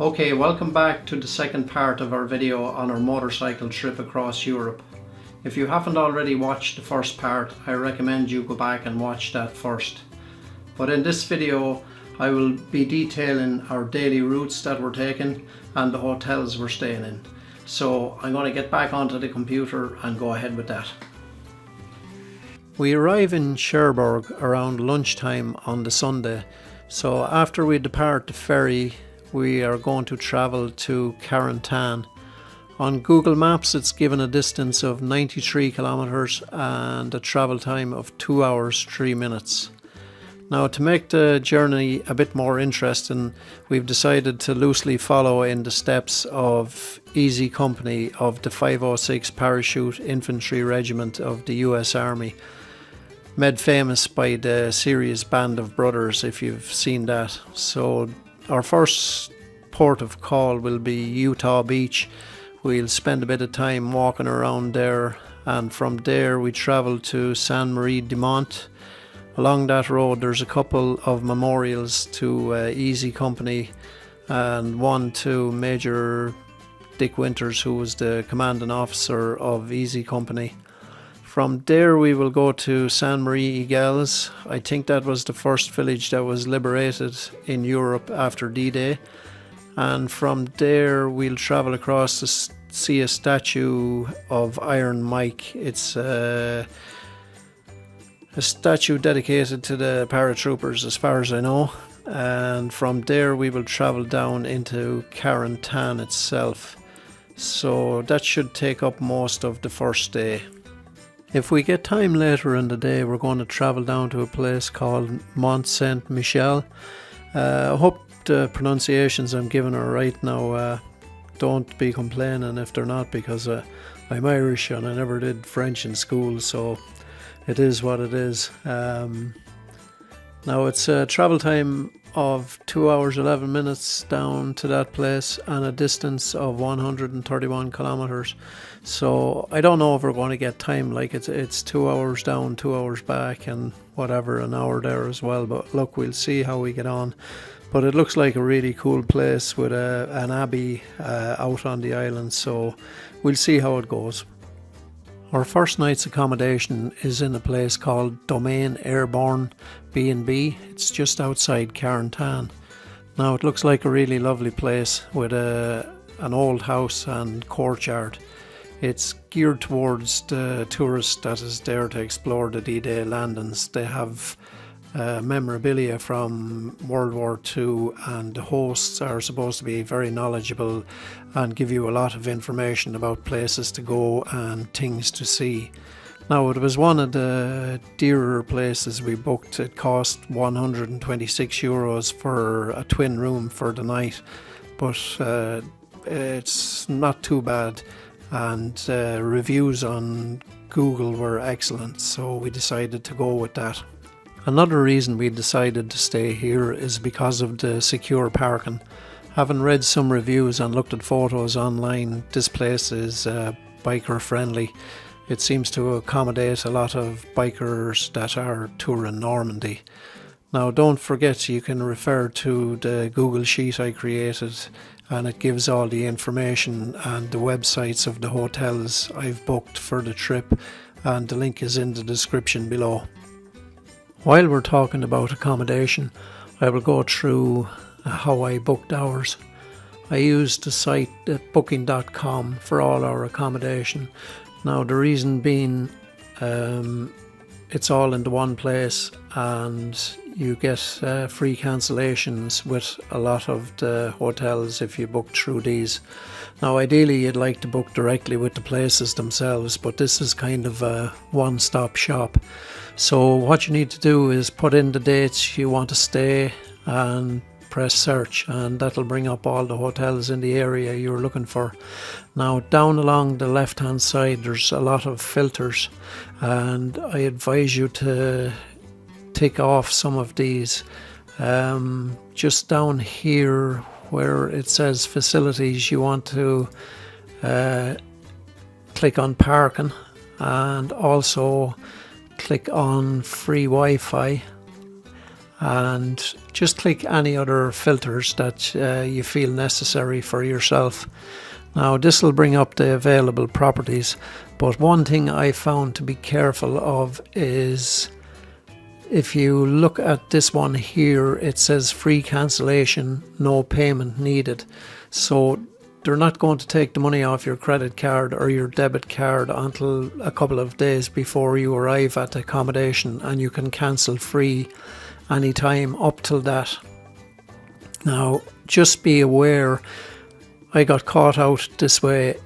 Okay, welcome back to the second part of our video on our motorcycle trip across Europe. If you haven't already watched the first part, I recommend you go back and watch that first. But in this video, I will be detailing our daily routes that we're taking and the hotels we're staying in. So I'm going to get back onto the computer and go ahead with that. We arrive in Cherbourg around lunchtime on the Sunday. So after we depart the ferry, we are going to travel to Carentan. On Google Maps it's given a distance of 93 kilometers and a travel time of 2 hours 3 minutes. Now, to make the journey a bit more interesting, we've decided to loosely follow in the steps of Easy Company of the 506 Parachute Infantry Regiment of the US Army, made famous by the series Band of Brothers, if you've seen that. So our first port of call will be Utah Beach. We'll spend a bit of time walking around there, and from there we travel to Sainte Marie de Monte. Along that road there's a couple of memorials to Easy Company, and one to Major Dick Winters, who was the commanding officer of Easy Company. From there we will go to Sainte Marie Egales. I think that was the first village that was liberated in Europe after D-Day. And from there we'll travel across to see a statue of Iron Mike. It's a statue dedicated to the paratroopers as far as I know. And from there we will travel down into Carentan itself. So that should take up most of the first day. If we get time later in the day, we're going to travel down to a place called Mont Saint Michel. I hope the pronunciations I'm giving are right now. Don't be complaining if they're not, because I'm Irish and I never did French in school, so it is what it is. Now it's a travel time of 2 hours 11 minutes down to that place and a distance of 131 kilometers. So I don't know if we're going to get time, like it's 2 hours down, 2 hours back, and whatever, an hour there as well. But look, we'll see how we get on. But it looks like a really cool place with an abbey out on the island, so we'll see how it goes. Our first night's accommodation is in a place called Domain Airborne B&B. It's just outside Carentan. Now it looks like a really lovely place with an old house and courtyard. It's geared towards the tourist that is there to explore the D-Day landings. They have memorabilia from World War II, and the hosts are supposed to be very knowledgeable and give you a lot of information about places to go and things to see. Now, it was one of the dearer places we booked. It cost 126 euros for a twin room for the night, but it's not too bad, and reviews on Google were excellent, so we decided to go with that. Another reason we decided to stay here is because of the secure parking. Having read some reviews and looked at photos online, this place is biker friendly. It seems to accommodate a lot of bikers that are touring Normandy. Now, don't forget, you can refer to the Google sheet I created, and it gives all the information and the websites of the hotels I've booked for the trip, and the link is in the description below. While we're talking about accommodation, I will go through how I booked ours. I used the site booking.com for all our accommodation. Now, the reason being, it's all in the one place, and you get free cancellations with a lot of the hotels if you book through these. Now, ideally you'd like to book directly with the places themselves, but this is kind of a one-stop shop. So what you need to do is put in the dates you want to stay and press search, and that'll bring up all the hotels in the area you're looking for. Now, down along the left hand side there's a lot of filters, and I advise you to tick off some of these. Just down here where it says facilities, you want to click on parking, and also click on free Wi-Fi, and just click any other filters that you feel necessary for yourself. Now this will bring up the available properties, but one thing I found to be careful of is if you look at this one here, it says free cancellation, no payment needed. So they're not going to take the money off your credit card or your debit card until a couple of days before you arrive at the accommodation, and you can cancel free anytime up till that. Now just be aware, I got caught out this way.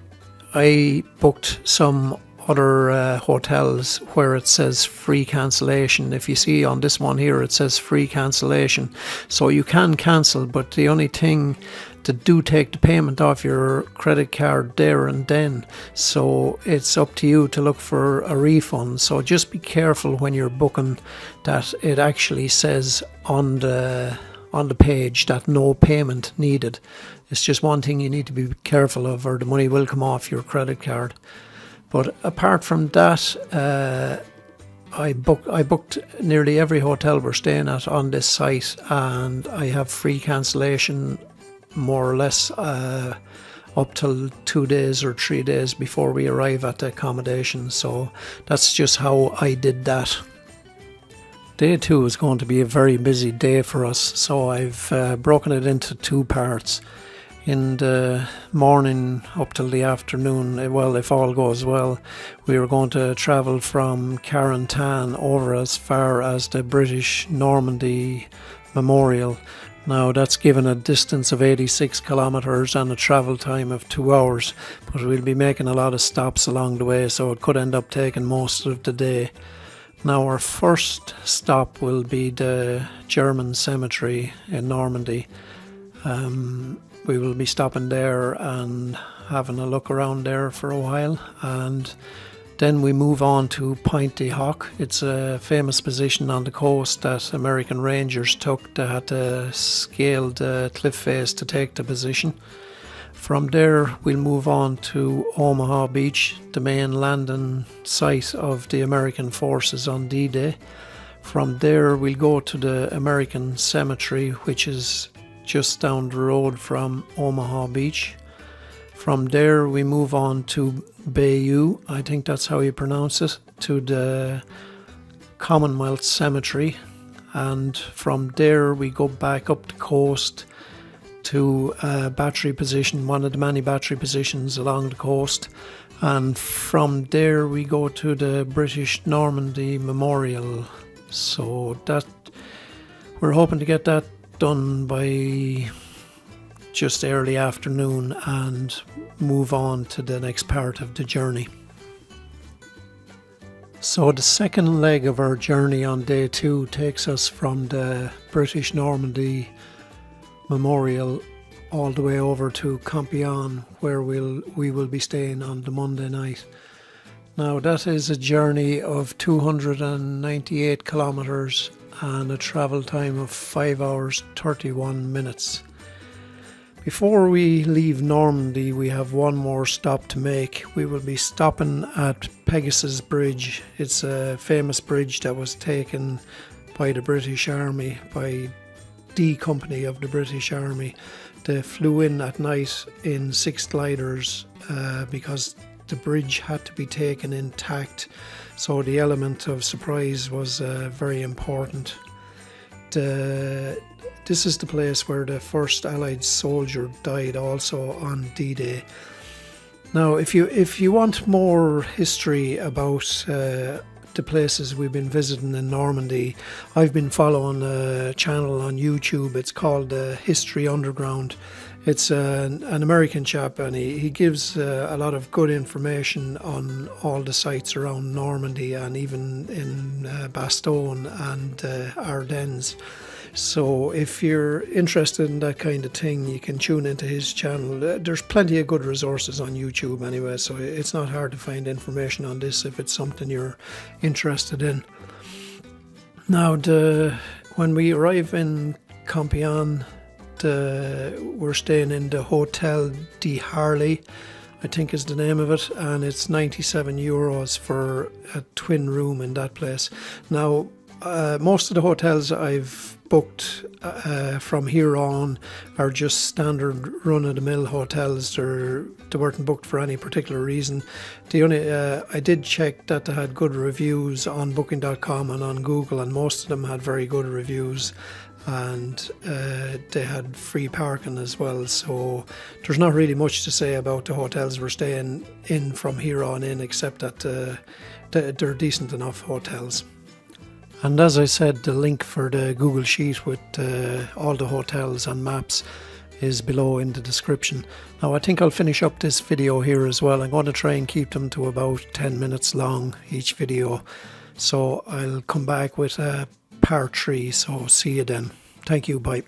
I booked some other hotels where it says free cancellation. If you see on this one here, it says free cancellation, so you can cancel, but the only thing, to do take the payment off your credit card there and then, so it's up to you to look for a refund. So just be careful when you're booking that it actually says on the page that no payment needed. It's just one thing you need to be careful of, or the money will come off your credit card. But apart from that, I booked nearly every hotel we're staying at on this site, and I have free cancellation more or less up till 2 days or 3 days before we arrive at the accommodation. So that's just how I did that. Day 2 is going to be a very busy day for us, so I've broken it into 2 parts. In the morning up till the afternoon, well, if all goes well, we are going to travel from Carantan over as far as the British Normandy Memorial. Now that's given a distance of 86 kilometres and a travel time of 2 hours, but we'll be making a lot of stops along the way, so it could end up taking most of the day. Now our first stop will be the German cemetery in Normandy. We will be stopping there and having a look around there for a while, and then we move on to Point de Hoc. It's a famous position on the coast that American Rangers took. They had to scale the cliff face to take the position. From there we'll move on to Omaha Beach, the main landing site of the American forces on D-Day. From there we'll go to the American Cemetery, which is just down the road from Omaha Beach. From there we move on to Bayou, I think that's how you pronounce it, to the Commonwealth Cemetery, and from there we go back up the coast to a battery position, one of the many battery positions along the coast, and from there we go to the British Normandy Memorial. So that we're hoping to get that done by just early afternoon and move on to the next part of the journey. So the second leg of our journey on day 2 takes us from the British Normandy Memorial all the way over to Compiègne, where we will be staying on the Monday night. Now that is a journey of 298 kilometres and a travel time of 5 hours 31 minutes. Before we leave Normandy, we have one more stop to make. We will be stopping at Pegasus Bridge. It's a famous bridge that was taken by the British Army, by D Company of the British Army. They flew in at night in 6 gliders because the bridge had to be taken intact. So the element of surprise was very important. This is the place where the first Allied soldier died also on D-Day. Now if you want more history about the places we've been visiting in Normandy, I've been following a channel on YouTube. It's called History Underground. It's an American chap, and he gives a lot of good information on all the sites around Normandy and even in Bastogne and Ardennes. So if you're interested in that kind of thing, you can tune into his channel. There's plenty of good resources on YouTube anyway, so it's not hard to find information on this if it's something you're interested in. Now, when we arrive in Compiègne, we're staying in the Hotel de Harley, I think is the name of it, and it's €97 for a twin room in that place. Now, most of the hotels I've booked from here on are just standard run-of-the-mill hotels. They weren't booked for any particular reason. The only I did check that they had good reviews on Booking.com and on Google, and most of them had very good reviews. And they had free parking as well, so there's not really much to say about the hotels we're staying in from here on in, except that they're decent enough hotels. And as I said, the link for the Google Sheet with all the hotels and maps is below in the description. Now I think I'll finish up this video here as well. I'm going to try and keep them to about 10 minutes long each video, so I'll come back with part 3, so see you then. Thank you, bye.